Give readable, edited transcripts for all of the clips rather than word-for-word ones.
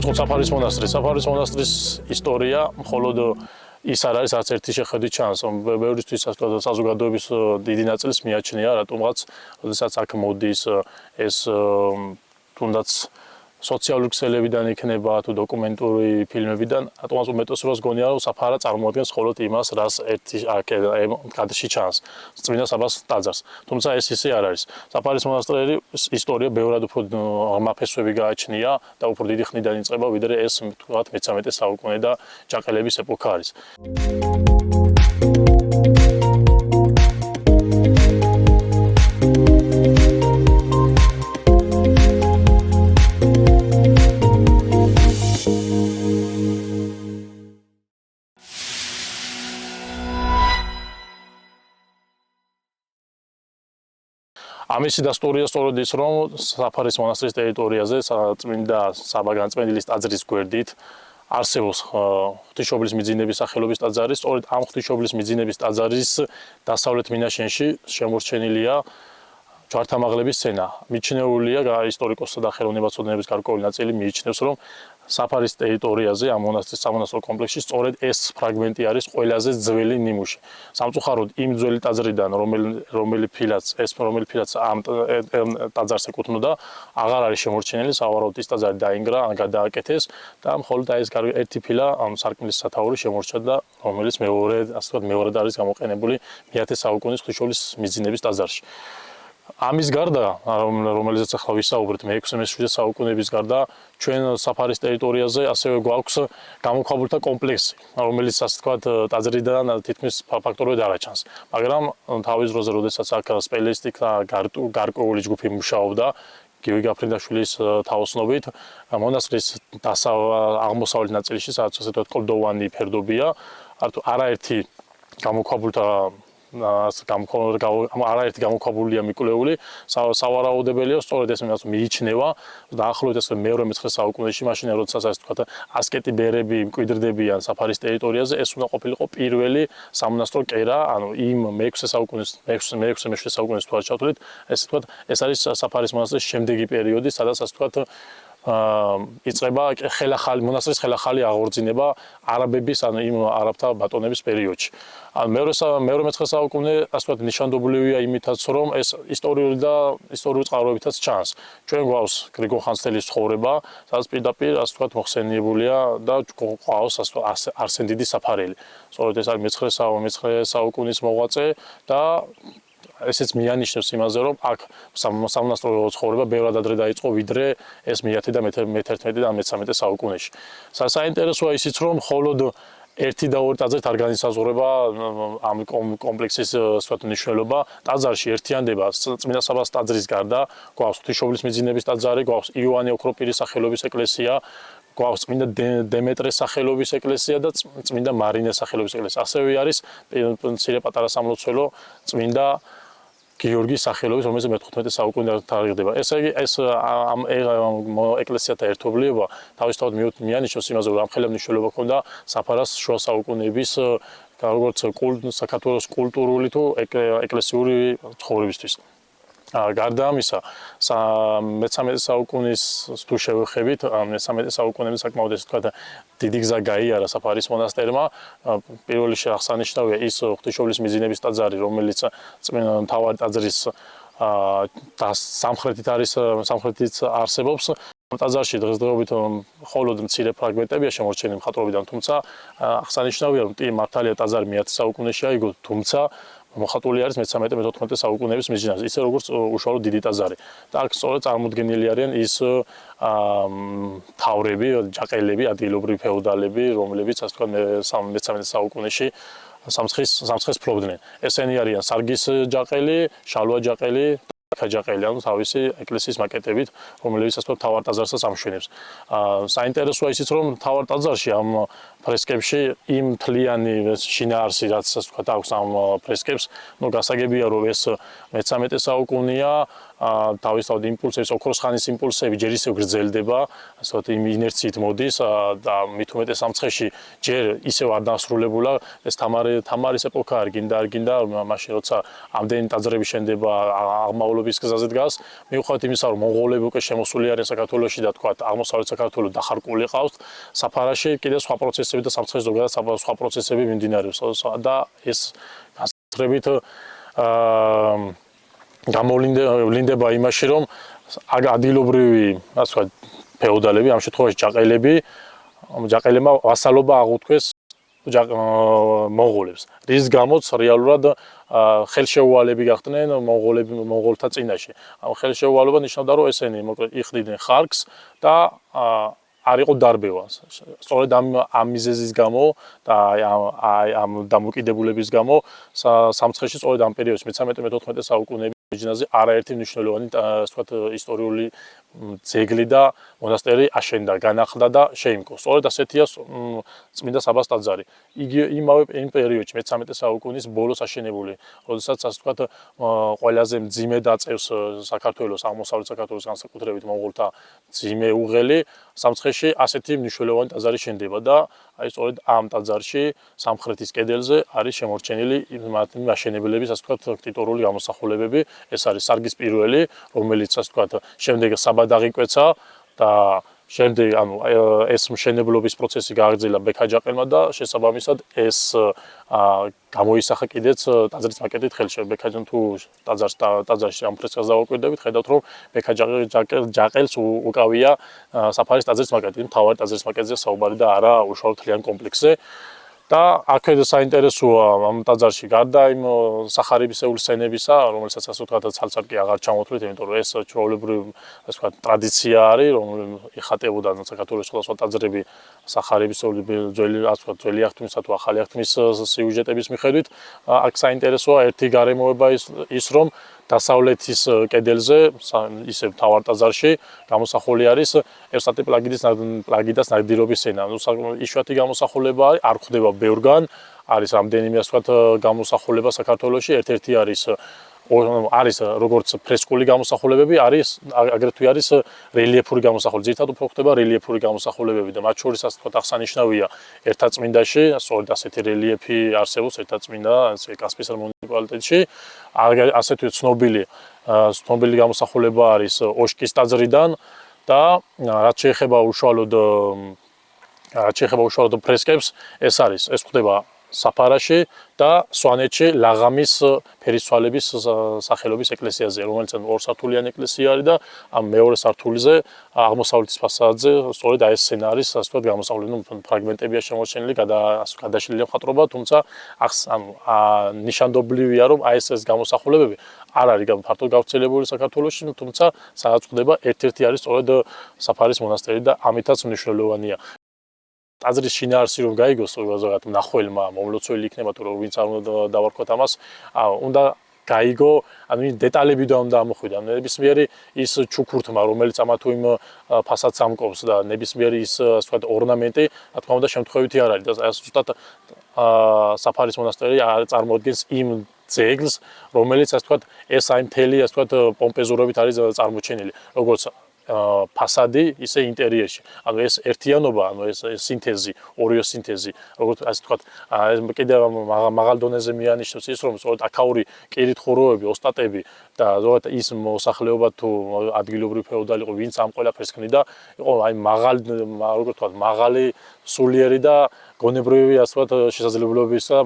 დავიწყოთ საფარის მონასტრის ისტორია, მხოლოდ ის არ არის არც ერთი შეხედვით ჩანს. ბევრისთვის საზოგადოების დიდი ნაწილის მიაჩნია, რატომღაც, როდესაც აქ მოდის ეს თუნდაც სოციალური ქსელებიდან იქნება თუ დოკუმენტური ფილმებიდან, რატომღაც უმეტესობას გონია, რომ საფარა წარმოადგენს მხოლოდ იმას, რაც ერთი კადრში ჩანს, წმინდა საბას ტაძარს. თუმცა ეს ისე არ არის. საფარის მონასტრის ისტორია ბევრად უფრო ღრმაფესვები გააჩნია და უფრო დიდი ხნიდან იწყება, ვიდრე ეს თქვათ მე-13 საუკუნე და ჯაყელების ეპოქა არის. ამისი დასტურია სწორედ ის, რომ საფარის მონასტრის ტერიტორიაზე წმინდა საბაგანწმენდილის ტაძრის გვერდით არსებობს ღვთისმშობლის მიძინების სახელობის ტაძარი. სწორედ ამ ღვთისმშობლის მიძინების ტაძრის დასავლეთ მინაშენში შემორჩენილია ჯვართამაღლების სცენა. მიჩნეულია ისტორიკოსთა და ხელოვნებაცოდნეების გარკვეული ნაწილი მიიჩნევს, რომ საფარის ტერიტორიაზე ამ მონასტრის სამონასტრო კომპლექსში სწორედ ეს ფრაგმენტი არის ყველაზე ძველი ნიმუში. სამწუხაროდ იმ ძველი ტაძრიდან, რომელი ფილაც ამ ტაძარს ეკუთვნოდა, აღარ არის შემორჩენილი, სავარაუდოდ ის ტაძარი დაინგრა, ან გადააკეთეს და მხოლოდ ეს ერთი ფილა სარკმლის სათაური შემორჩა, რომელიც მეორედ არის გამოყენებული მე-10 საუკუნის ღვთისმშობლის მიძინების ტაძარში. ამის გარდა, რომელზეც ახლა ვისაუბრეთ, მე-16-17 საუკუნეების გარდა, ჩვენ საფარის ტერიტორიაზე ასევე გვაქვს გამოქვაბულთა კომპლექსი, რომელიც ასე ვთქვათ, ტაძრიდან თითქმის ფაქტობრივად არ აჩანს. მაგრამ თავის დროზე, როდესაც აქ სპეციალისტთა გარკვეული ჯგუფი მუშაობდა, გიორგი გაფრინდაშვილის თაოსნობით, მონასტრის აღმოსავლეთ ნაწილში, სადაც ასე ვთქვათ, კლდოვანი ფერდობია, არაერთი გამოქვაბულთა არაერთი გამოქვაბულია მიკვლეული, სავარაუდებელია, სწორედ ეს მიიჩნევა დაახლოებით მე-19 საუკუნეში, მაშინ როდესაც ასე ვთქვათ, ასკეტი ბერები მკვიდრდებიან საფარის ტერიტორიაზე, ეს უნდა ყოფილიყო პირველი სამონასტრო კერა, ანუ იმ მე-6 საუკუნის თუ არ ჩავთვლით, ესე ვთქვათ, ეს არის საფარის მონასტრის შემდეგი პერიოდი, სადაც ასე ვთქვათ, იწყება მონასტრის ხელახალი აღორძინება არაბების, ანუ იმ არაბთა ბატონების პერიოდში. მე-19 საუკუნე, ასე ვთქვათ, ნიშანდობლივია იმითაც, რომ ეს ისტორიული წყაროებითაც ჩანს. ჩვენ გვაქვს გრიგორ ხანძთელის ცხოვრება, სადაც პირდაპირ, ასე ვთქვათ, მოხსენიებულია და გვაქვს არსენ დიდის საფარელი. სწორედ ეს არის მე-9 საუკუნის მოღვაწე და ესეც მიანიშნებს იმაზე, რომ აქ სამონასტრო ცხოვრება ბევრად ადრე დაიწყო, ვიდრე ეს მე-10 და მე-11 და მე-13 საუკუნეში. საინტერესოა ისიც, რომ მხოლოდ ერთი და ორი ტაძრით არ განისაზღვრება ამ კომპლექსის მნიშვნელობა. ტაძარში ერთიანდება წმინდა საბას ტაძრის გარდა, გვაქვს ღვთისმშობლის მიძინების ტაძარი, გვაქვს იოანე ოქროპირის სახელობის ეკლესია, გვაქვს წმინდა დემეტრეს სახელობის ეკლესია და წმინდა მარინეს სახელობის ეკლესია. ასევე არის მცირე პატარა სამლოცველო წმინდა გიორგის სახელობის, რომელიც მე-15 საუკუნიდან თარიღდება. ესე იგი, ამ ეკლესიათა ერთობლიობა თავისთავად მიანიშნებს იმაზე, რომ ამხელა მნიშვნელობა ჰქონდა საფარას შუა საუკუნეების როგორც საქართველოს კულტურული თუ ეკლესიური ცხოვრებისთვის. გარდა ამისა, მე-13 საუკუნის თუ შევეხებით, მე-13 საუკუნეში საკმაოდ ესე ვთქვათ, დიდი გზა გაიარა საფარის მონასტერმა. პირველი აღსანიშნავია ის ღვთისმშობლის მიძინების ტაძარი, რომელიც მთავარი ტაძრის სამხრეთით არსებობს. ტაძარში დღესდღეობით მხოლოდ მცირე ფრაგმენტებია შემორჩენილი მხატვრობიდან, თუმცა აღსანიშნავია, რომ მართალია ტაძარი მე-10 საუკუნეში აიგო, თუმცა მოხატული არის მე-13-14 საუკუნეების მიჯნაზე, ისე როგორც უშუალოდ დიდი ტაძარი. და აქ სწორედ წარმოდგენილი არიან ის მთავრები, ჯაყელები, ადგილობრივი ფეოდალები, რომლებიც ასე ვთქვათ მე-13 საუკუნეში სამცხეს ფლობდნენ. ესენი არიან სარგის ჯაყელი, შალვა ჯაყელი, ქაჯაყელი, ანუ თავისი ეკლესიის მაკეტებით, რომლებიც ასე ვთქვათ მთავარ ტაძარსაც ამშვენებს. საინტერესოა ისიც, რომ მთავარ ტაძარში ამ ფრესკებში იმ მთლიანი შინაარსი, რაც ასე ვთქვათ, აქვს ამ ფრესკებს, ну გასაგებია, რომ ეს მე-13 საუკუნეა, თავისთავად იმპულსების, ოქროს ხანის იმპულსები ჯერ ისევ გრძელდება, ასე ვთქვათ, იმ ინერციით მოდის და მით უმეტეს სამცხეში ჯერ ისევ არ დასრულებულა, ეს თამარის ეპოქა არ გინდა, მაშინ როცა ამდენი ტაძრები შენდება, აღმავლობის გზაზე დგას, მიუხედავად იმისა, რომ მონღოლები უკვე შემოსული არიან საქართველოში და თქვათ, აღმოსავლეთ საქართველო დახარკული ყავს, საფარაში კიდევ სხვა პროცესები და სამცხეში ზოგადად სხვა პროცესები მიმდინარეობს და ეს გასწრებით გამოვლინდება იმაში, რომ ადგილობრივი, ასე ვთქვათ, ფეოდალები, ამ შემთხვევაში ჯაყელებმა ვასალობა აღუთქვეს მონღოლებს, რის გამოც რეალურად ხელშეუვალები გახდნენ მონღოლთა წინაშე. ამ ხელშეუვალობა ნიშნავდა, რომ ესენი იხდიდნენ ხარკს და არ იყო დარბევა. სწორედ ამ მიზეზის გამო და ამ დამოკიდებულების გამო სამცხეში სწორედ ამ პერიოდში მე-13-მე-14 საუკუნეების ჯინაზე არაერთი მნიშვნელოვანი, ასე ვთქვათ, ისტორიული ძეგლი და მონასტერი აშენდა, განახლდა და შეიმკო. სწორედ ასეთია წმინდა საბას ტაძარი. იგი იმავე პერიოდში მე-13 საუკუნის ბოლოს აშენებული, როდესაც ასე ვთქვათ, ყველაზე მძიმე დაწევს საქართველოს, აღმოსავლეთ საქართველოს განსაკუთრებით მონღოლთა მძიმე უღელი სამცხეში ასეთი მნიშვნელოვანი ტაძარი შენდება და აი სწორედ ამ ტაძარში სამხრეთის კედელზე არის შემორჩენილი მათი აშენებლების, ასე ვთქვათ, ტიტულური გამოსახულებები. ეს არის სარგის პირველი, რომელიც ასე ვთქვათ, შემდეგ საბად აღიკვეცა და შემდეგ ეს მშენებლობის პროცესი გააგრძელა ბექაჯაყელმა და შესაბამისად ეს გამოისახა კიდეც ტაძრის მაკეტით ხელში. ბექაჯან თუ ტაძარში ამ ფრესკას დავაკვირდებით, ხედავთ რომ ბექაჯაყელს უკავია საფარის ტაძრის მაკეტი, მთავარი ტაძრის მაკეტზე საუბარი და არა უშუალოდ მთლიან კომპლექსზე. და აქედე საინტერესოა ამ ტაძარში გარდა იმ სახარებისეული სცენებისა, რომელსაც ასე ვთქვათ, ცალ-ცალკე აღარ ჩამოთვლით, იმიტომ რომ ეს ჩვეულებრივი, ასე ვთქვათ, ტრადიცია არის, რომელიც იხატებოდა საქართველოს სხვადასხვა ტაძრები სახარებისეული ძველი, ასე ვთქვათ, ძველი აღთქმისა თუ ახალი აღთქმის სიუჟეტების მიხედვით. აქ საინტერესოა ერთი გარემოება ის, რომ დასავლეთის კედელზე, ისე მთავარ ტაძარში გამოსახული არის ევსტატე პლაგიდას ნადირობის სცენა. იშვიათი გამოსახულება არის, არ გვხვდება ბევრგან, არის რამდენიმე ასე ვთქვათ გამოსახულება საქართველოში, ერთ-ერთი არის როგორც ფრესკული გამოსახულებები, არის აგრეთვე არის რელიეფური გამოსახულება. ძირითადად უფრო ხდება რელიეფური გამოსახულებები და მათ შორის ასე ვთქვათ აღსანიშნავია ერთაწმინდაში, სწორედ ასეთი რელიეფი არსებობს ერთაწმინდა კასპიისპირა მუნიციპალიტეტში. ასეთვე ცნობილი გამოსახულება არის ოშკის ტაძრიდან და რაც შეეხება უშუალოდ ფრესკებს, ეს ხდება საფარაში და სვანეთში ლაღამის ფერისცვალების სახელობის ეკლესიაზე, რომელიც ორსართულიანი ეკლესია არის და ამ მეორე სართულზე აღმოსავლეთის ფასადზე სწორედ აი ეს სცენარის ასე ვთქვათ გამოსახული, ფრაგმენტებია შემორჩენილი, გადაშლილი მხატვრობა, თუმცა ნიშანდობლივია, რომ აი ეს გამოსახულებები არ არის ფართოდ გავრცელებული საქართველოში, თუმცა სადაც ხდება ერთ-ერთი არის სწორედ საფარის მონასტერი და ამითაც მნიშვნელოვანია. ტაძრის შინაარსი რომ გაიგოს ზოგადად მნახველმა მომლოცველი იქნება თუ ვინც არ უნდა დავარქვათ ამას, უნდა გაიგო, ანუ დეტალები და უნდა ამოხვიდე. ნებისმიერი ის ჩუქურთმა, რომელიც ამა თუ იმ ფასადს ამკობს და ნებისმიერი ის ასე ვთქვათ ორნამენტი, რა თქმა უნდა შემთხვევითი არ არის და ზუსტად საფარის მონასტერი წარმოადგენს იმ ძეგლს, რომელიც ასე ვთქვათ ეს აი მთელი ასე ვთქვათ პომპეზურობით არის წარმოჩენილი, როგორც ფასადი, ისე ინტერიერში. ანუ ეს ერთიანობა, ანუ ეს სინთეზი, ორივე სინთეზი, როგორც ასე ვთქვათ, კიდევ მაღალ დონეზე მიანიშნებს ის, რომ სწორედ აქაური კირითხუროები, ოსტატები და ზოგადად ის მოსახლეობა თუ ადგილობრივი ფეოდალი იყო, ვინც ამ ყველაფერს ქმნიდა, იყო აი როგორც ვთქვათ, მაღალი სულიერი და გონებრივი ასე ვთქვათ შესაძლებლობების და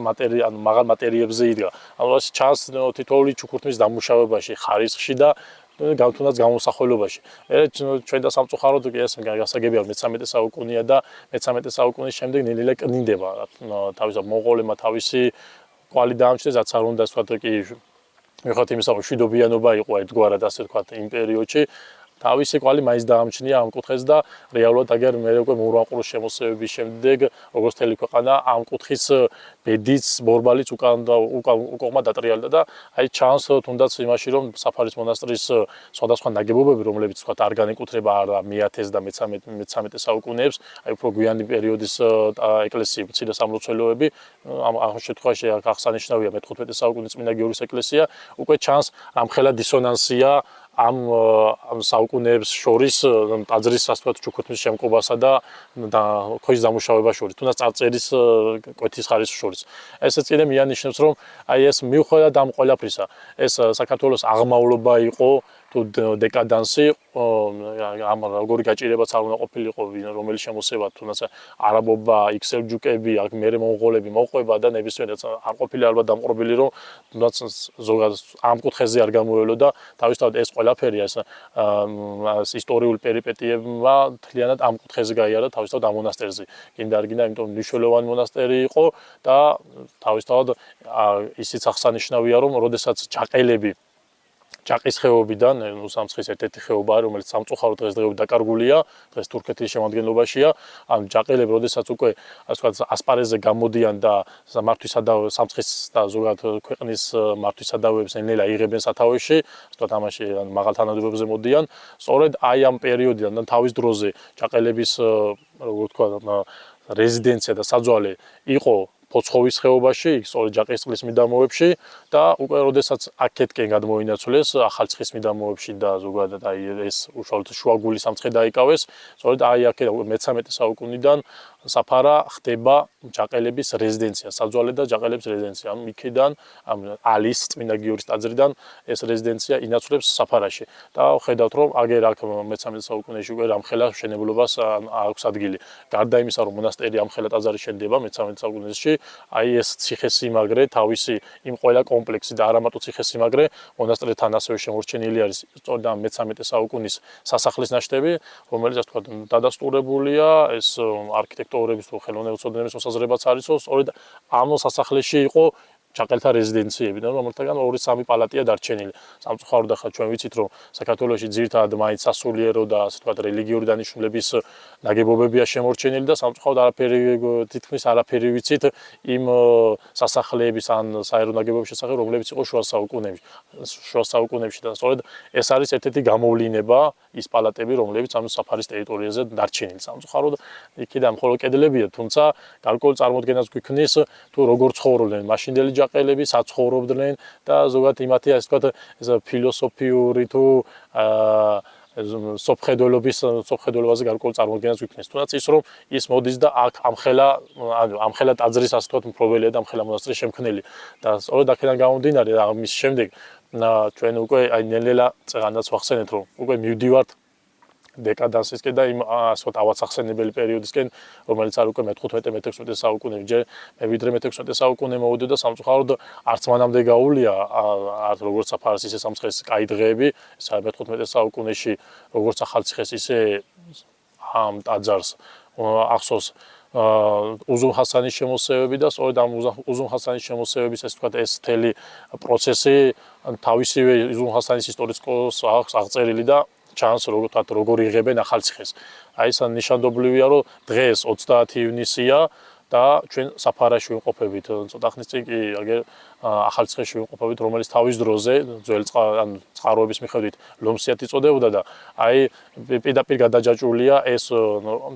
ანუ მაღალ მატერიებზე იდგა. ანუ ეს ჩანს თითოეული ჩუქურთმის დამუშავებაში, ხარისხში და თუნდაც გამოსახულობაში. ჩვენ და სამწუხაროდ ეს გასაგებია მე-13 საუკუნეა და მე-13 საუკუნის შემდეგ ნელ-ნელა კნინდება. თავისუფლად მონღოლებმა თავისი კვალი დაამჩნეს, რაც არ უნდა ვთქვათ კი მიუხედავად იმისა, რომ მშვიდობიანობა იყო ერთგვარად ასე ვთქვათ იმ პერიოდში, თავისი კვალი მაინც დაამჩნია ამ კუთხეს და რეალურად აგერ მე უკვე მურვანყურის შემოსევების შემდეგ როგორც თელი ქვეყანა ამ კუთხის ბედიც ბორბალიც უკან დატრიალდა და აი ჩანს თუნდაც იმაში რომ საფარის მონასტრის სხვადასხვა ნაგებობები რომლებიც თქვა არ განეკუთვნება არა მე-10 და მე-13 საუკუნეებს აი უფრო გვიანი პერიოდის ეკლესიები მცირე სამლოცველოები ამ შემთხვევაში აღსანიშნავია მე-15 საუკუნის წმინდა გიორგის ეკლესია უკვე ჩანს რამხელა დისონანსია ამ საუკუნეებს შორის ტაძრის ასე ვთქვათ ჩუქურთმის შემკობასა და ქვის დამუშავებას შორის თუნდაც წარწერის კვეთის ხარისხს შორის ესეც კიდე მიანიშნებს რომ აი ეს მიუხედავად ამ ყველაფრისა ეს საქართველოს აღმავლობა იყო თუ დეკადანსი ამ როგორი გაჭირებაც არ უნდა ყოფილიყო რომელიც შემოსევა თუნდაც არაბობა იქსელჯუკები აქ მერე მონღოლები მოყვება და ნებისმიერ არ ყოფილი ალბათ დამყრობილი რომ თუნდაც ზოგადად ამ კუთხეზე არ გამოველოდა თავისთავად ეს ყველაფერი ეს ისტორიული პერიპეტიებმა თლიანად ამ კუთხეზე გაიარა თავისთავად ამ მონასტერზე გინდა არ გინდა იმიტომ მნიშვნელოვანი მონასტერი იყო და თავისთავად ისიც აღსანიშნავია რომ როდესაც ჯაყელები ჯაყის ხეობიდან, ნუ სამცხის ერთ-ერთი ხეობაა, რომელიც სამწუხაროდ დღესდღეობით დაკარგულია, დღეს თურქეთის შემადგენლობაშია. ან ჯაყელები, როდესაც უკვე ასე ვთქვათ, ასპარეზზე გამოდიან და სამცხის და ზოგადად ქვეყნის მართვისადავეებს ნელ-ნელა იღებენ სათავეში, ასე ვთქვათ, ამაში მაღალ თანამდებობებზე მოდიან. სწორედ აი ამ პერიოდიდან და თავის დროზე ჯაყელების, როგორ ვთქვათ, რეზიდენცია და საძვალე იყო ფოცხოვის ხეობაში, სწორედ ჯაყისწყლის მიდამოებში და უკვე როდესაც აქეთკენ გადმოინაცვლეს ახალციხის მიდამოებში და ზოგადად აი ეს უშუალოდ შუაგული სამცხე დაიკავეს, სწორედ აი აქეთ მე-13 საუკუნიდან საფარა ხდება ჯაყელების რეზიდენცია, საძვალე და ჯაყელების რეზიდენცია. ამ იქიდან ამ ალის წმინდა გიორგის ტაძრიდან ეს რეზიდენცია ინაცვლებს საფარაში. და ხედავთ რომ აგერ აქ მე-13 საუკუნეში უკვე რამხელა მშენებლობას აქვს ადგილი. გარდა იმისა რომ მონასტერი ამხელა ტაძარი შენდება მე-13 საუკუნეში, აი ეს ციხესიმაგრე თავისი იმ ყველა კომპლექსი და არამარტო ციხესიმაგრე მონასტრთან ასევე შემორჩენილი არის სწორედ ამ მე-13 საუკუნის სასახლის ნაშთები, რომელიც ასე ვთქვათ დადასტურებულია ეს არქიტექტორების თუ ხელოვნებაცოდნების მოსაზრებაც არის, რომ სწორედ ამ სასახლეში იყო ჯაყელთა რეზიდენციები და რომელთაგან 2-3 პალატია დარჩენილი. სამწუხაროდ ახლა ჩვენ ვიცით რომ საქართველოში ძირითადად მაინც სასულიერო და ასე ვთქვათ რელიგიური დანიშნულების ნაგებობებია შემორჩენილი და სამწუხაროდ თითქმის არაფერი ვიცით იმ სასახლეების ან საერო ნაგებობების შესახებ, რომლებიც იყო შუა საუკუნეებში და სწორედ ეს არის ერთ-ერთი გამოვლინება ის პალატები, რომლებიც ამ საფარის ტერიტორიაზე დარჩენილი. სამწუხაროდ იქიდან მხოლოდ კედლებია, თუმცა გარკვეულ წარმოდგენას გვიქმნის თუ როგორ ცხოვრობდნენ მაშინდელი ჯაყელები, საცხოვრობდნენ და ზოგადად იმათი ასე ვთქვათ ეს ფილოსოფიური თუ სოფხედველობაზე გარკვეულ წარმოდგენას გვიქმნის. თუნდაც ის რომ ის მოდის და აქ ამხელა ტაძრის ასე ვთქვათ მფლობელია და ამხელა მონასტრის შემქმნელი და სწორედ აქედან გამომდინარე ამის შემდეგ ჩვენ უკვე აი ნელ-ნელა წეგანაც ვახსენეთ რომ უკვე მივდივართ დეკადანსისკენ და იმ ასე ვთქვათ ავაცახსენებელი პერიოდისკენ, რომელიც არ უკვე მე-15 მე-16 საუკუნეებში, ჯერ ვიდრე მე-16 საუკუნე მოვიდა და სამწუხაროდ არც მანამდე გაუვლია არც როგორც საფარის ისე სამცხეს კაი დღეები, ეს მე-15 საუკუნეში როგორც ახალციხეს ისე ამ ტაძარს ახსოვს უზუნ ჰასანის შემოსევები და სწორედ ამ უზუნ ჰასანის შემოსევების ეს ვთქვათ ეს მთელი პროცესი თავისივე უზუნ ჰასანის ისტორიკოს აქვს აღწერილი და ჩანს როგორ იღებენ ახალციხეს. აი ეს ნიშანდობლივია რომ დღეს 30 ივნისია და ჩვენ საფარაში ვიმყოფებით. ცოტა ხნის წინ კი აგერ ახალციხეში ვიმყოფებით, რომელიც თავის დროზე ძველი წყაროების მიხედვით ლომსიათ იწოდებოდა და აი პირდაპირ გადაჯაჭვულია ეს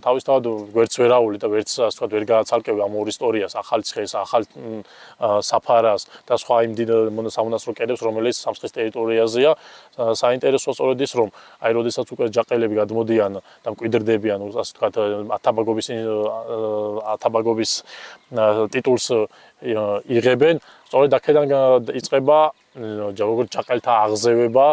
თავისთავად ვერც ვერაული და ვერც ასე ვთქვათ ვერ გააცალკევი ამ ორ ისტორიას, ახალციხეს, ახალ საფარას და სხვა იმ დიდ სამონასტრო კედებს, რომელიც სამცხის ტერიტორიაზეა. საინტერესოა სწორედ ის, რომ აი როდესაც უკვე ჯაყელები გადმოდიან და მკვიდრდებიან, ასე ვთქვათ, ათაბაგობის ტიტულს იღებენ, სწორედ აქედან იწყება როგორც ჯაყელთა აღზევება,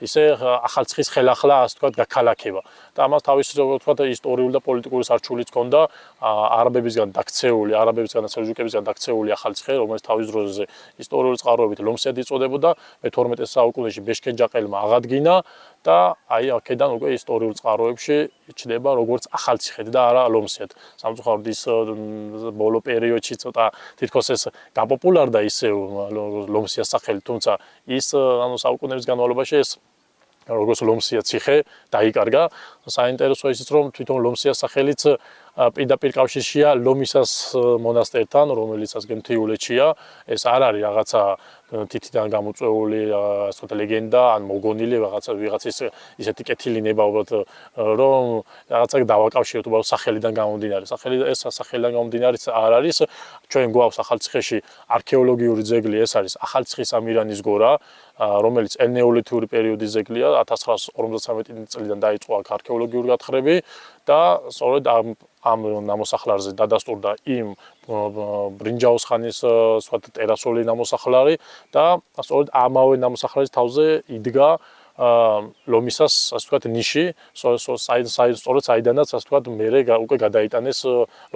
ისე ახალციხის ხელახლა ასე ვთქვათ გაქალაქება. და ამას თავისი როგორც ვთქვათ ისტორიული და პოლიტიკური სარჩულიც ჰქონდა არაბებისგან დაქცეული, არაბებისგან და სელჯუკებისგან დაქცეული ახალციხე, რომელიც თავის დროზე ისტორიული წყაროებით ლომსიად იწოდებოდა, მე-12 საუკუნეში ბეშქენ ჯაყელმა აღადგინა და აი აქედან უკვე ისტორიულ წყაროებში ჩნდება როგორც ახალციხედ და არა ლომსიად. სამწუხაროდ ის ბოლო პერიოდში ცოტა თითქოს ეს გაპოპულარდა ისე ლომსიას სახელი, თუმცა ის საუკუნეების განმავლობაში ეს როგორც ლომსია ციხე დაიკარგა. საინტერესოა ისიც, რომ თვითონ ლომსიას სახელიც პირდაპირ კავშირშია ლომისას მონასტერთან, რომელიც ასგენ მთიულეთშია. ეს არ არის რაღაცა თითიდან გამოწვეული ასე ვთქვათ ლეგენდა, ან მოგონილი ვიღაცის ისეთი კეთილი ნება უბრალოდ რომ რაღაცა დავაკავშიროთ უბრალოდ სახელიდან გამომდინარე. სახელიდან გამომდინარე არ არის. ჩვენ გვაქვს ახალციხეში არქეოლოგიური ძეგლი, ეს არის ახალციხის ამირანის გორა, რომელიც ელნეოლითური პერიოდის ძეგლია, 1953 წლიდან დაიწყო აქ არქეოლოგიური გათხრები და სწორედ ამ ნამოსახლარზე დადასტურდა იმ ბრინჯაოს ხანის სხვა ტერასული ნამოსახლარი და სწორედ ამავე ნამოსახლარის თავზე იდგა ლომისას ასე ვთქვათ ნიში, სწორედ საიდანაც ასე ვთქვათ მერე უკვე გადაიტანეს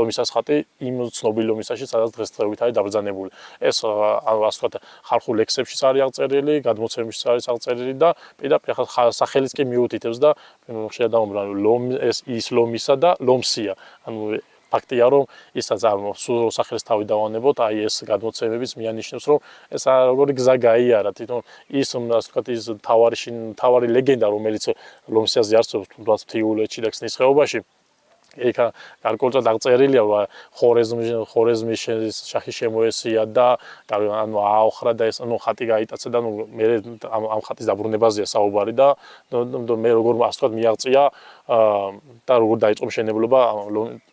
ლომისას ხატი იმ ცნობილ ლომისაში, სადაც დღესდღეობით არის დაბრძანებული. ეს ასე ვთქვათ ხალხურ ლექსებშიც არის აღწერილი, გადმოცემებშიც არის აღწერილი და პირდაპირ სახელიც კი მიუთითებს და შეადამობრა ის ლომისა და ლომსია. ანუ ფაქტია, რომ ისაც სულ სახელის თავი დავანებოთ, აი ეს გადმოცემებიც მიანიშნებს, რომ ეს როგორი გზა გაიარა, თვითონ ის ასე ვთქვათ ის თავარი ლეგენდა, რომელიც ლომსიაზე არსებობს თუნდაც მთიულეთში და ქსნის ხეობაში. იქ გარკვეულწილად აღწერილია, რომ ხორეზმის შაჰი შემოესია და ანუ აოხრა და ეს ხატი გაიტაცა და მე ამ ხატის დაბრუნებაზეა საუბარი და მე როგორ ასე ვთქვათ მიაღწია და როგორ დაიწყო მშენებლობა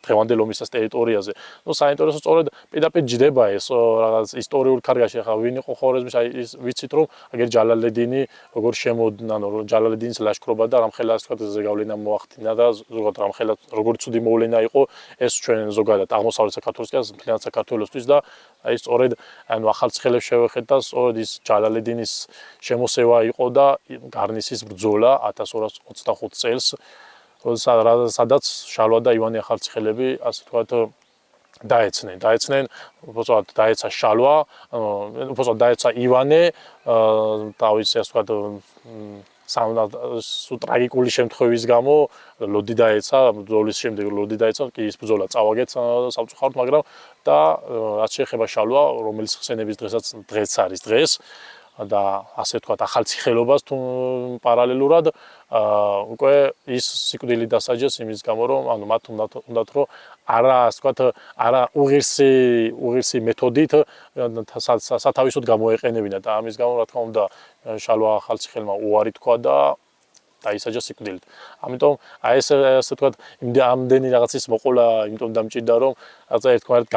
დღევანდელ ლომისას ტერიტორიაზე. საინტერესო სწორედ პირდაპირ ჯდება ეს რაღაც ისტორიულ ქარგაში. ახლა ვინ იყო ხორეზმის, აი ის ვიცით, რომ აგერ ჯალალედინი როგორ შემოდნა, ჯალალედინის ლაშქრობა და რამხელა ასე ვთქვათ ზეგავლენა მოახდინა და ზოგადად რამხელა როგორ ცუდი მოვლენა იყო ეს ჩვენ ზოგადად აღმოსავლეთ საქართველოს კი მთლიანად საქართველოსთვის და აი სწორედ ანუ ახალციხელებს შევეხეთ და სწორედ ის ჯალალედინის შემოსევა იყო და გარნისის ბრძოლა 1225 წელს, სადაც შალვა და ივანე ახალციხელები ასე ვთქვათ დაეცნენ, უბრალოდ დაეცა შალვა, უბრალოდ დაეცა ივანე, თავის ასე ვთქვათ ტრაგიკული შემთხვევის გამო ლოდი დაეცა, ბრძოლის შემდეგ ლოდი დაეცა, კი ის ბრძოლა წავაგეთ სამწუხაროდ, მაგრამ და რაც შეეხება შალვა, რომელიც ხსენების დღესაც არის დღეს და ასე ვთქვათ ახალციხელობას თუ პარალელურად უკვე ის სიკვდილი დასაჯეს იმის გამო, რომ ანუ მათ უნდათ რომ არა ასე ვთქვათ არა უღირსი მეთოდით სათავისოდ გამოეყენებინა და ამის გამო რა თქმა უნდა შალვა ახალციხელმა უარი თქვა და დაისაჯა სიკვდილით. ამიტომ აი ეს ასე ვთქვათ ამდენი რაღაცის მოყოლა იმიტომ დამჭირდა რომ რაღაცა ერთგვარად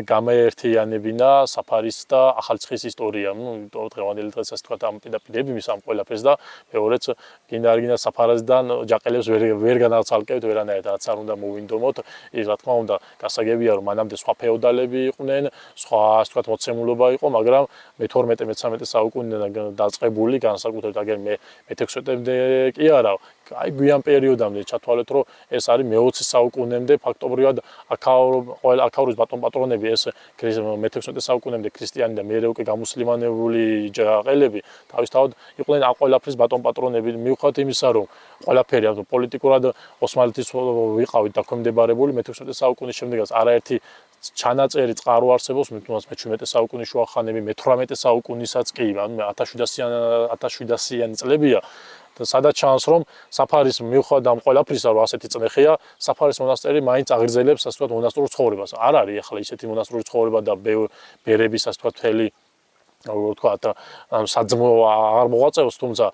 გამოეერთიანებინა საფარის და ახალციხის ისტორია. იმიტომ დღევანდელი დღეს ასე ვთქვათ ამ პირდაპირ იმის ამ ყველაფერს და მეორეც გინდა არ გინდა საფარასთან ჯაყელებს ვერ განაცალკევთ ვერანაირად, რაც არ უნდა მოვინდომოთ. ის რა თქმა უნდა გასაგებია რომ მანამდე სხვა ფეოდალები იყვნენ, სხვა ასე ვთქვათ მოცემულობა იყო, მაგრამ მე-12-13 საუკუნიდან დაწყებული განსაკუთრებით აგერ მე-16-მდე კი არა, აი გვიან პერიოდამდე ჩათვალეთ, რომ ეს არის მე-20 საუკუნემდე ფაქტობრივად აქაურის ბატონპატრონები ეს მე-16 საუკუნემდე ქრისტიანი და მერე უკვე გამუსლიმანებული ჯაყელები თავისთავად იყვნენ ამ ყველაფრის ბატონპატრონები მიუხედავად იმისა, რომ ყველაფერი პოლიტიკურად ოსმალეთის ვიყავით დაქვემდებარებული მე-16 საუკუნის შემდეგაც არაერთი ჩანაწერი წყარო არსებობს მე-17 საუკუნის შუა ხანები, მე-18 საუკუნისაც კი, ანუ 1700-იანი წლებია. სადაც ჩანს რომ საფარის მიუხედავად ამ ყველაფრისა რომ ასეთი წნეხია, საფარის მონასტერი მაინც აღგრძელებს ასე ვთქვათ მონასტრულ ცხოვრებას. არ არის ახლა ისეთი მონასტრული ცხოვრება და ბერების ასე ვთქვათ მთელი როგორ ვთქვათ საძმო აღარ მოღვაწეობს, თუმცა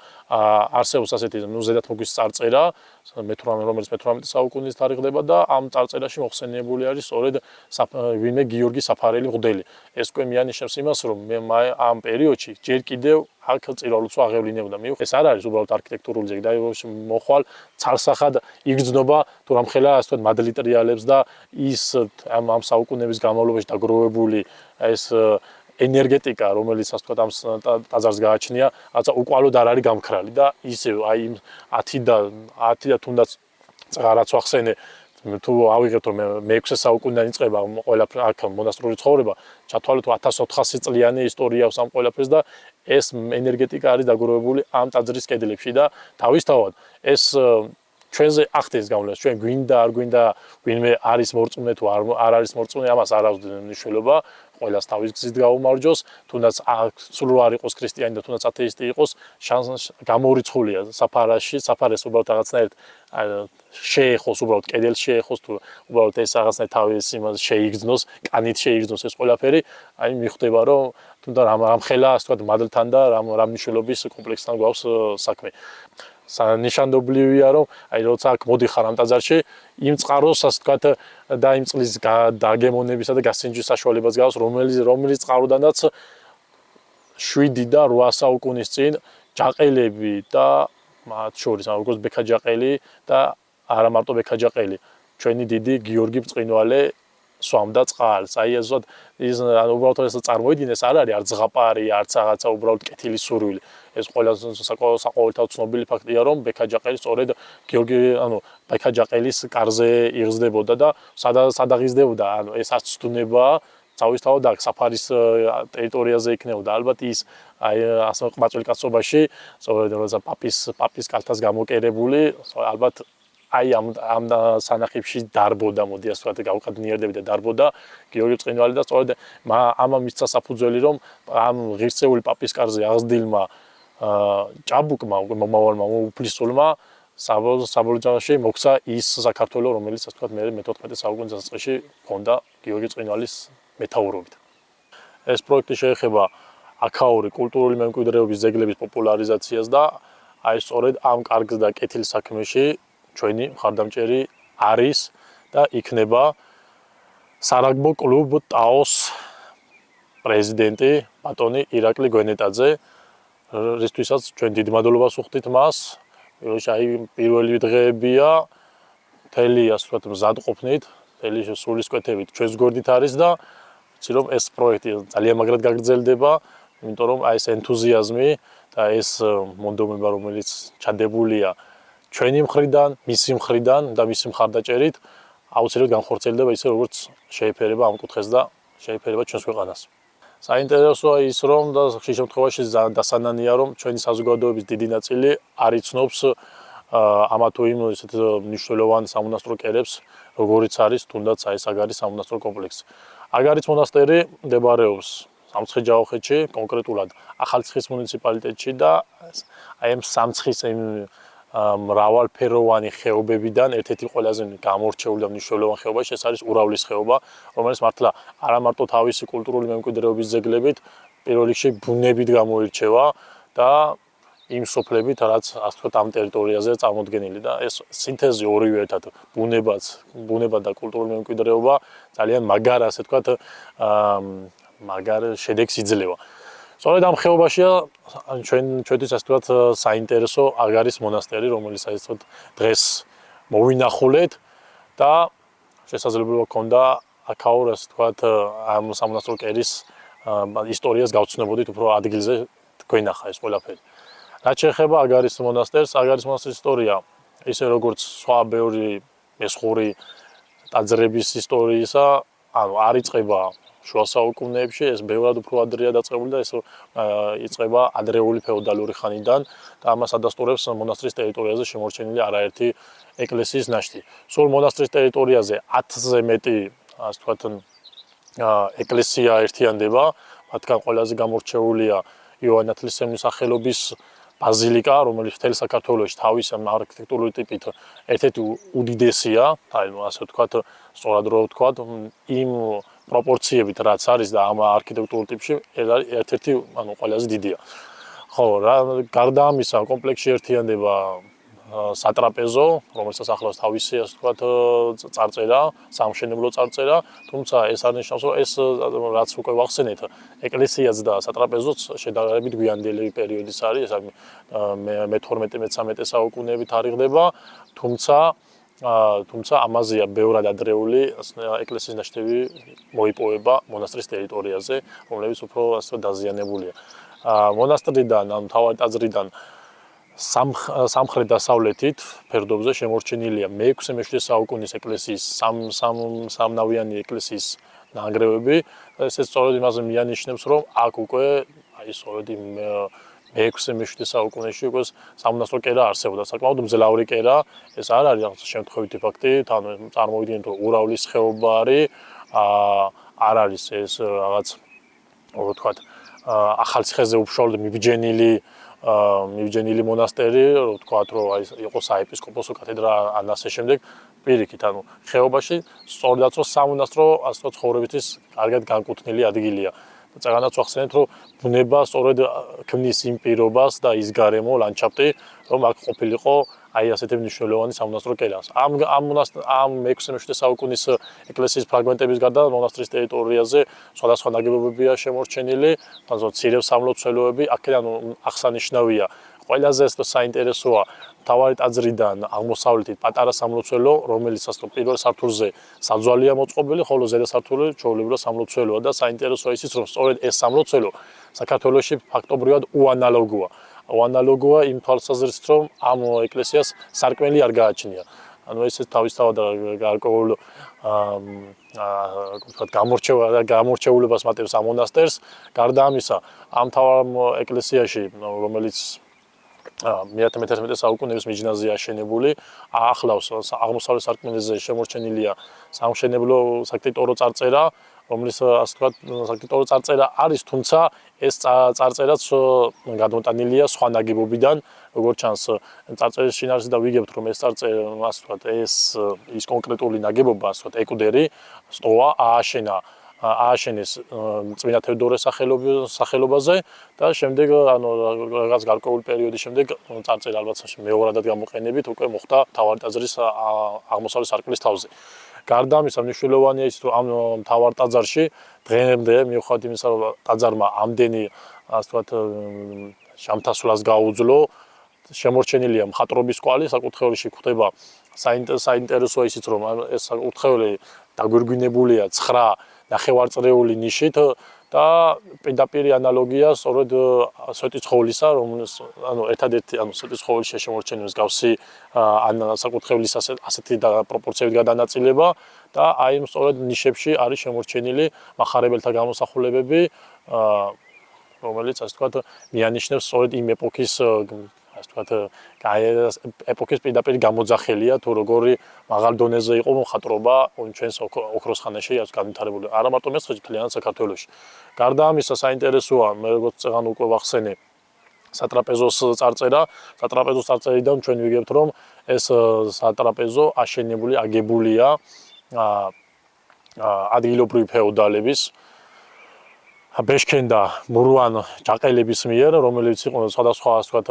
არსებობს ასეთი ზედათ მოგვის წარწერა რომელიც მე-18 საუკუნის თარიღდება და ამ წარწერაში მოხსენიებული არის სწორედ ვინმე გიორგი საფარელი მღვდელი. ეს უკვე მიანიშნებს იმას, რომ ამ პერიოდში ჯერ კიდევ აქ წირვალუცო აღევლინებოდა. ეს არ არის უბრალოდ არქიტექტურული ძეგლი, და მოხვალ ცალსახად იგრძნობა თუ რამხელა ასე ვთქვათ მადლი ტრიალებს და ის ამ საუკუნეების განმავლობაში დაგროვებული ეს ენერგეტიკა, რომელიც ასე ვთქვათ ამ ტაძარს გააჩნია, რაღაცა უკვალოდ არ არის გამქრალი და ისე აი იმ 10 და თუნდაც რაღაც ახსენე თუ ავიღეთ რომ მე-6 საუკუნიდან იწყება ყველაფერი აქ მონასტრული ცხოვრება, ჩათვალეთ 1400 წლიანი ისტორია აქვს ამ ყველაფერს და ეს ენერგეტიკა არის დაგროვებული ამ ტაძრის კედლებში და თავისთავად ეს ჩვენზე ახდენს გავლენას, ჩვენ გვინდა არ გვინდა ვინმე არის მორწმუნე თუ არ არის მორწმუნე, ამას არ აქვს მნიშვნელობა, ყველას თავის გზით გაუმარჯოს, თუნდაც სულ არ იყოს ქრისტიანი და თუნდაც ათეისტი იყოს, გამორიცხულია საფარეს უბრალოდ რაღაცნაირად შეეხოს, უბრალოდ კედელს შეეხოს თუ უბრალოდ ეს რაღაცნაირად თავის იმას შეიგრძნოს, კანით შეიგრძნოს ეს ყველაფერი, აი მიხვდება რომ თუნდაც რამ ხელა ასე ვთქვათ მადლთან და რამ მნიშვნელობის კომპლექსთან გვაქვს საქმე. ნიშანდობლივია რომ აი როცა აქ მოდიხარ ამ ტაძარში იმ წყაროს ასე ვთქვათ და იმ წყლის დაგემონებისა და გასინჯვის საშუალებას გავს რომელიც წყაროდანაც 7 და 8 საუკუნის წინ ჯაყელები და მათ შორის როგორც ბექაჯაყელი და არა მარტო ბექაჯაყელი ჩვენი დიდი გიორგი ბრწყინვალე სვამდა წყალს. აი ასოთ ის უბრალოდ ეს წარმოიდგინეს არ არის არც ზღაპარი, არც რაღაცა უბრალოდ კეთილი სურვილი. ეს ყველაზე საყოველთაოდ ცნობილი ფაქტია რომ ბექაჯაყელი სწორედ გიორგი ბექაჯაყელის კარზე იღზდებოდა და სადაღიზდებოდა. ეს არც ცდუნებაა, თავისთავად აქ საფარის ტერიტორიაზე იქნებოდა. ალბათ ის აი ასე ყმაწვილი კაცობაში, სწორედ როცა პაპის კალთას გამოკერებული, ალბათ აი ამ სანახებში დარბოდა, მოდი ასე ვთქვათ, გავყადნიერდები და დარბოდა გიორგი ბრწყინვალე და სწორედ ამამ მისცა საფუძველი რომ ამ ღირსეული პაპის კარზე აღზრდილმა ჭაბუკმა, მომავალმა უფლისწულმა საბოლოოში მოქცა ის საქართველო, რომელიც ასე ვთქვათ მე-14 საუკუნის დასაწყისში ჰქონდა გიორგი ბრწყინვალის მეთაურობით. ეს პროექტი შეეხება აქაური კულტურული მემკვიდრეობის ძეგლების პოპულარიზაციას და აი სწორედ ამ კარგს და კეთილ საქმეში ჩვენი მხარდამჭერი არის და იქნება სარაგბო კლუბ ტაოს პრეზიდენტი ბატონი ირაკლი გვენეტაძე, რისთვისაც ჩვენ დიდ მადლობას ვუხდით მას. აი პირველი დღეებია მთელი ასე ვთქვათ მზადყოფნით, მთელი სულისკვეთებით ჩვენს გვერდით არის და ვიცი რომ ეს პროექტი ძალიან მაგრად გაგრძელდება, იმიტომ რომ აი ეს ენთუზიაზმი და ეს მონდომება რომელიც ჩადებულია ჩვენი მხრიდან, მისი მხრიდან და მისი მხარდაჭერით აუცილებლად განხორციელდება ისე როგორც შეეფერება ამ კუთხეს და შეეფერება ჩვენს ქვეყანას. საინტერესოა ის რომ და ხშირ შემთხვევაში დასანანია რომ ჩვენი საზოგადოების დიდი ნაწილი არ იცნობს ამა თუ იმ ისეთ მნიშვნელოვან სამონასტრო კერებს, როგორიც არის თუნდაც აი ეს აგარის სამონასტრო კომპლექსი. აგარის მონასტერი მდებარეობს სამცხე-ჯავახეთში, კონკრეტულად ახალციხის მუნიციპალიტეტში და აი ამ სამცხის მრავალფეროვანი ხეობებიდან ერთ-ერთი ყველაზე გამორჩეული და მნიშვნელოვანი ხეობა ეს არის ურავლის ხეობა, რომელიც მართლა არა მარტო თავისი კულტურული მემკვიდრეობის ძეგლებით, პირველ რიგში ბუნებით გამოირჩევა და იმ სოფლებით, რაც ასე ვთქვათ ამ ტერიტორიაზე წარმოდგენილი და ეს სინთეზი ორივე ერთად, ბუნება და კულტურული მემკვიდრეობა ძალიან მაგარ ასე ვთქვათ მაგარ შედეგს იძლევა. სწორედ ამ ხეობაშია ჩვენთვის ასე ვთქვათ საინტერესო აგარის მონასტერი, რომელიც ასე ვთქვათ დღეს მოვინახულეთ და შესაძლებლობა ჰქონდა აქაურ ასე ვთქვათ ამ სამონასტრო კერის ისტორიას გავცნობოდით უფრო ადგილზე გვენახა ეს ყველაფერი. რაც შეეხება აგარის მონასტერს, აგარის მონასტრის ისტორია ისე როგორც სხვა ბევრი მესხური ტაძრების ისტორიისა, არ იწყება შუა საუკუნეებში, ეს ბევრად უფრო ადრეა დაწყებული და ეს იწყება ადრეული ფეოდალური ხანიდან და ამას ადასტურებს მონასტრის ტერიტორიაზე შემორჩენილი არაერთი ეკლესიის ნაშთი. სულ მონასტრის ტერიტორიაზე 10-ზე მეტი, ასე ვთქვათ, ეკლესია ერთიანდება, მათგან ყველაზე გამორჩეულია იოანე ნათლისმცემლის სახელობის ბაზილიკა, რომელიც მთელ საქართველოში თავის არქიტექტურული ტიპით ერთ-ერთი უდიდესია, ასე ვთქვათ, სწორად რო ვთქვათ, იმ პროპორციებით რაც არის და ამ არქიტექტურულ ტიპში ერთ-ერთი ყველაზე დიდია. ხო, გარდა ამისა, კომპლექსში ერთიანდება სატრაპეზო, რომელსაც ახლავს თავისი ასე ვთქვათ წარწერა, სამშენებლო წარწერა, თუმცა ეს არ ნიშნავს, რომ ეს რაც უკვე ვახსენეთ, ეკლესიაც და სატრაპეზოც შედარებით გვიანდელი პერიოდის არის, ეს მე-12-მე-13 საუკუნეებით თარიღდება, თუმცა ამაზეა ბევრად ადრეული ეკლესიის ნაშთები მოიპოვება მონასტრის ტერიტორიაზე, რომლებიც უფრო ასე დაზიანებულია. მონასტრიდან, მთავარი ტაძრიდან სამხრეთ დასავლეთით ფერდობზე შემორჩენილია მე-6-მე-7 საუკუნის ეკლესიის სამნავიანი ეკლესიის ნანგრევები. ეს სწორედ იმაზე მიანიშნებს, რომ აქ უკვე აი სწორედ მე-6-7 საუკუნეში უკვე სამონასტრო კერა არსებობდა. საკმაოდ მძლავრი კერა, ეს არ არის რაღაც შემთხვევითი ფაქტი, თან წარმოვიდგინეთ რომ ურავლის ხეობა არის, არ არის ეს რაღაც რო ვთქვათ, ახალციხეზე უშუალოდ მიბჯენილი მონასტერი, რო ვთქვათ, რომ აი იყო საეპისკოპოსო კათედრა ან ასე შემდეგ, პირიქით, ანუ ხეობაში სწორედაც რომ სამონასტრო ასე ცხოვრებისთვის კარგად განკუთვნილი ადგილია. Წაგანაც ვახსენეთ, რომ ბუნება სწორედ ქმნის იმ პირობას და ის გარემო ლანდშაფტი, რომ აქ ყოფილიყო აი ასეთი მნიშვნელოვანი სამონასტრო კერას. ამ 6-7 საუკუნის ეკლესიის ფრაგმენტების გარდა მონასტრის ტერიტორიაზე სხვადასხვა ნაგებობებია შემორჩენილი, თუმცა მცირე სამლოცველოები, აქედან აღსანიშნავია ყველაზე საინტერესოა მთავარი ტაძრიდან აღმოსავლეთით პატარა სამლოცველო, რომელიც პირველ სართულზე საძვალია მოწყობილი, ხოლო ზედა სართული ჩვეულებრივ სამლოცველოა და საინტერესოა ისიც, რომ სწორედ ეს სამლოცველო საქართველოში ფაქტობრივად უანალოგოა. უანალოგოა იმ თვალსაზრისით, რომ ამ ეკლესიას სარკმელი არ გააჩნია. ანუ ეს თავისთავად გარკვეულ გამორჩეულებას მატებს ამ მონასტერს. გარდა ამისა, ამ მთავარ ეკლესიაში, რომელიც მე-11 საუკუნეების მიჯნაზე აშენებული, ახლავს აღმოსავლეთ სარკმელზე შემორჩენილია სამშენებლო საკრიტორო წარწერა, რომლის ასე ვთქვათ, საკრიტორო წარწერა არის, თუმცა ეს წარწერაც გადმოტანილია სხვა ნაგებობიდან, როგორც ჩანს, წარწერის შინაარსი და ვიგებთ, რომ ეს წარწერა, ასე ვთქვათ, ის კონკრეტული ნაგებობა, ასე ვთქვათ, ეკუდერი, სტოა ააშენეს წმინდა თევდორეს სახელობაზე და შემდეგ ანუ რაღაც გარკვეული პერიოდის შემდეგ წარწერა ალბათ მეორადად გამოყენებით უკვე მოხდა მთავარი ტაძრის აღმოსავლეთ სარკმლის თავზე. გარდა ამისა მნიშვნელოვანია ის, რომ ამ მთავარ ტაძარში დღემდე მიუხედავად იმისა, რომ ტაძარმა ამდენი ასე ვთქვათ შამთასვლას გაუძლო, შემორჩენილია მხატვრობის კვალი, საკურთხეველში გვხვდება საინტერესოა ისიც, რომ ეს საკურთხეველი დაგვირგვინებულია 9 ნახევარწრიული ნიშით და პირდაპირ ანალოგია სწორედ სვეტიცხოვლისა, რომელიც ანუ ერთადერთი ანუ სვეტიცხოვლში შემორჩენილი მსგავსი საკურთხევლის ასეთი პროპორციებით გადანაწილება და აი სწორედ ნიშებში არის შემორჩენილი მახარებელთა გამოსახულებები, რომელიც ასე ვთქვათ მიანიშნებს სწორედ იმ ეპოქის ასე ვთქვათ ეპოქის პირდაპირ გამოძახელია თუ როგორი მაღალ დონეზე იყო მხატვრობა ჩვენს ოქროს ხანაში განვითარებული არა მარტო მესხეთში, მთლიანად საქართველოში. გარდა ამისა საინტერესოა, მე როგორც წეგან უკვე ვახსენე, სატრაპეზოს წარწერა. სატრაპეზოს წარწერიდან ჩვენ ვიგებთ, რომ ეს სატრაპეზო აგებულია ადგილობრივი ფეოდალების ბეშქენ და მურვან ჯაყელების მიერ, რომელიც იყო სხვადასხვა ასე ვთქვათ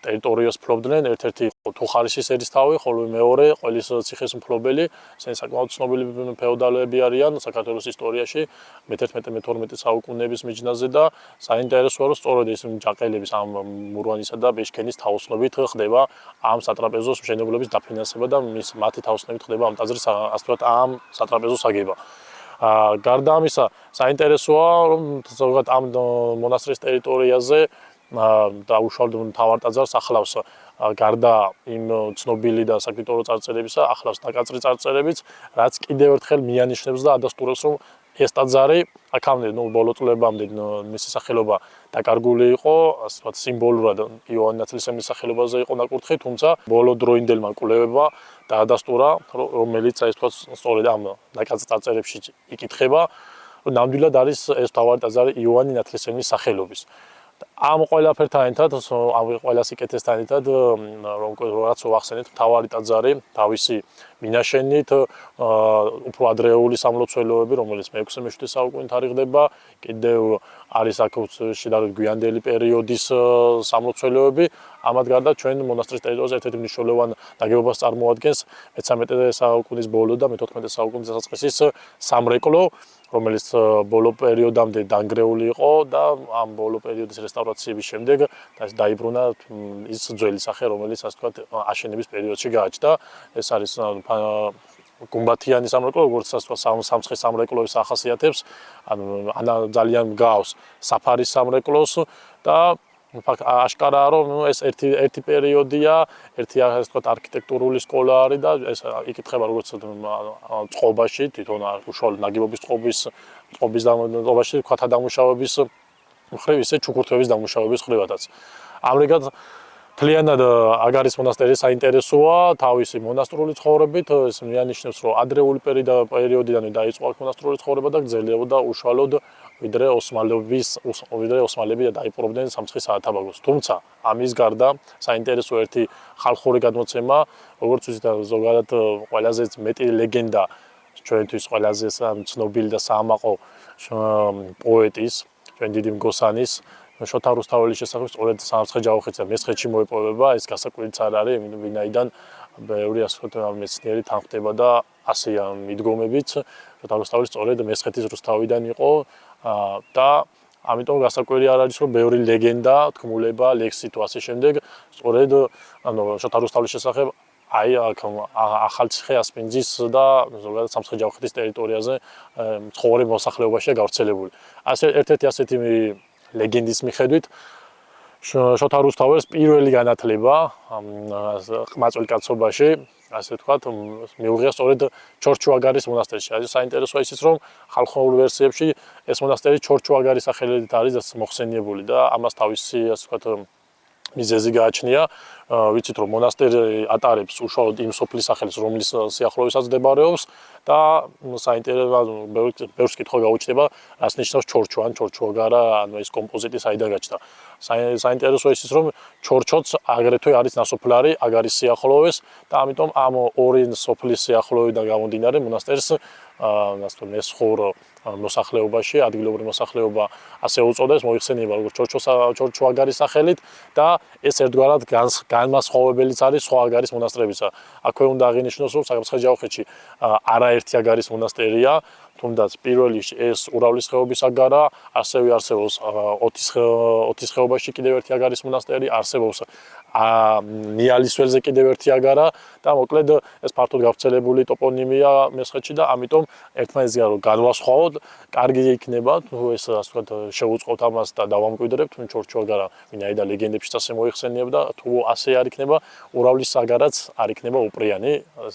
ტერიტორიას ფლობდნენ, ერთ-ერთი თუხარისის ერისთავი, ხოლო მეორე ყველის ციხის მფლობელი, ესენი საკმაოდ ცნობილი ფეოდალები არიან საქართველოს ისტორიაში მე-11-მე-12 საუკუნეების მიჯნაზე და საინტერესოა, რომ სწორედ ეს ჯაყელების ამ მურვანისა და ბეშქენის თაოსნობით ხდება ამ სატრაპეზოს მშენებლობის დაფინანსება და მათი თაოსნობით ხდება ამ ტაძრის ასე ვთქვათ ამ სატრაპეზოს აგება. გარდა ამისა, საინტერესოა, რომ ზოგადად ამ მონასტრის ტერიტორიაზე და უშუალოდ მთავარ ტაძარს ახლავს გარდა იმ ცნობილი და საკრიტორო წარწერებისა, ახლავს ნაკაწრი წარწერებიც, რაც კიდევ ერთხელ მიანიშნებს და ადასტურებს, რომ ეს ტაძარი აქამდე ბოლო წლებამდე მისი სახელობა დაკარგული იყო, ასე ვთქვათ, სიმბოლურად იოანე ნათლისმცემლის სახელობაზე იყო ნაკურთხი, თუმცა ბოლო დროინდელმა კვლევებმა დაადასტურა, რომელიც ასე ვთქვათ, სწორედ ამ ნაკაწრ წარწერებში იკითხება, რომ ნამდვილად არის ეს მთავარი ტაძარი იოანე ნათლისმცემლის სახელობის. ამ ყველაფერთან ერთად, ამ ყველა სიკეთესთან ერთად, რაც ვახსენეთ, მთავარი ტაძარი თავისი მინაშენით, უფრო ადრეული სამლოცველოები, რომელიც მე-6-მე-7 საუკუნით თარიღდება, კიდევ არის აქ შედარებით გვიანდელი პერიოდის სამლოცველოები. ამათ გარდა ჩვენ მონასტრის ტერიტორიაზე ერთ-ერთი მნიშვნელოვან ნაგებობას წარმოადგენს მე-13 საუკუნის ბოლო და მე-14 საუკუნის დასაწყისის სამრეკლო, რომელიც ბოლო პერიოდამდე დანგრეული იყო და ამ ბოლო პერიოდის რესტავრაციების შემდეგ დაიბრუნა ის ძველი სახე, რომელიც ასე ვთქვათ აშენების პერიოდში გააჩნდა. ეს არის გუმბათიანი სამრეკლო, როგორც ასე ვთქვათ სამცხის სამრეკლოების ახასიათებს, ანუ ძალიან გავს საფარის სამრეკლოს და აშკარაა, რომ ეს ერთი პერიოდია, ერთი ასე ვთქვათ არქიტექტურული სკოლა არის და ეს იკითხება როგორც წყობაში, თვითონ უშუალოდ ნაგებობის წყობის დამუშავების მხრივ ისე ჩუქურთმების დამუშავების ხრივადაც. ამრიგად მთლიანად აგარის მონასტერი საინტერესოა თავისი მონასტრული ცხოვრებით, ეს მიანიშნებს, რომ ადრეული პერიოდიდანვე დაიწყო აქ მონასტრული ცხოვრება და გრძელდებოდა უშუალოდ ვიდრე ოსმალები დაიპყრობდნენ სამცხის საათაბაგოს. თუმცა ამის გარდა საინტერესო ერთი ხალხური გადმოცემა, როგორც ვთქვით, ზოგადად ყველაზე მეტი ლეგენდა ჩვენთვის ყველაზე ცნობილი და საამაყო პოეტის, ჩვენ დიდი მგოსანის შოთა რუსთაველის შესახებ სწორედ სამცხე-ჯავახეთს და მესხეთში მოეპოვება, ეს გასაკვირიც არ არის, ვინაიდან ბევრი ასე ვთქვათ მეცნიერი თანხმდება და ასეა მიდგომებიც, შოთა რუსთაველი სწორედ მესხეთის რუსთავიდან იყო და ამიტომ გასაკვირი არ არის, რომ ბევრი ლეგენდა, თქმულება, ლექსი თუ ასე შემდეგ, სწორედ შოთა რუსთაველის შესახებ აი ახალციხე ასპინძის და ზოგადად სამცხე-ჯავახეთის ტერიტორიაზე ცხოვრებ მოსახლეობაშია გავრცელებული. ერთ-ერთი ასეთი ლეგენდის მიხედვით შოთა რუსთაველს პირველი განათლება ყმაწვილ კაცობაში, ასე ვთქვათ, მიუღია სწორედ ჩორჩუაგარის მონასტერში. აი საინტერესოა ისიც, რომ ხალხურ ვერსიებში ეს მონასტერი ჩორჩუაგარის სახელით არის მოხსენიებული და ამას თავისი, ასე ვთქვათ, მიზეზი გააჩნია. ვიცით, რომ მონასტერი ატარებს უშუალოდ იმ სოფლის სახელს, რომლის სიახლოვესაც მდებარეობს და საინტერესო ბევრს კითხვა გაუჩნდება, რას ნიშნავს ჩორჩუ ან ჩორჩუაგარა, ანუ ეს კომპოზიტი საიდან გაჩნდა. საინტერესოა ისიც, რომ ჩორჩოც აგრეთვე არის ნასოფლარი აგარის სიახლოვეს და ამიტომ ამ ორი სოფლის სიახლოვედან გამომდინარე მონასტერს მესხურ მოსახლეობაში, ადგილობრივ მოსახლეობა ასე უწოდეს, მოიხსენიება როგორც ჩორჩუაგარის სახელით და ეს ერთგვარად განმასხვავებელიც არის სხვა აგარის მონასტრებისა. აქვე უნდა აღინიშნოს, რომ სამცხე-ჯავახეთში არაერთი აგარის მონასტერია, თუნდაც პირველი ეს ურავლის ხეობის აგარა, ასევე არსებობს ოთის ხეობაში კიდევ ერთი აგარის მონასტერი, არსებობს ნიალის ველზე კიდევ ერთი აგარა და მოკლედ ეს ფართოდ გავრცელებული ტოპონიმია მესხეთში და ამიტომ ერთმანეთს რომ განვასხვაოთ, კარგი იქნება თუ ეს ასე ვთქვათ შევუწყოთ ამას და დავამკვიდრებთ, თუ ჩორჩუაგარა ვინაიდან ლეგენდებშიც ასე მოიხსენიებდა, თუ ასე არ იქნება, ურავლის აგარაც არ იქნება უპრიანი,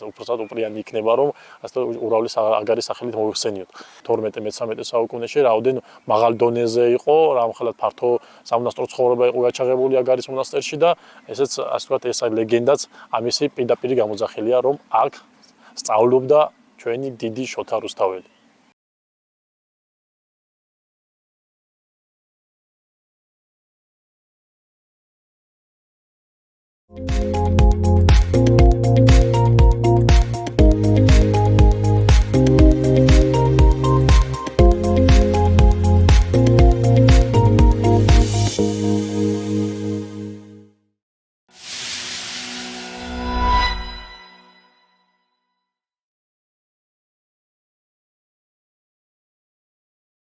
უბრალოდ უპრიანი იქნება, რომ ასე ურავლის აგარის სახელით მოიხსენიოთ. 12-13 საუკუნეში რაოდენ მაღალ დონეზე იყო, რამხელად ფართო სამონასტრო ცხოვრება იყო გაჩაღებული აგარის მონასტერში და ესეც ასე ვთქვათ ეს ლეგენდაც ამისი პირდაპირ გამოძახილია, რომ აქ სწავლობდა ჩვენი დიდი შოთა რუსთაველი.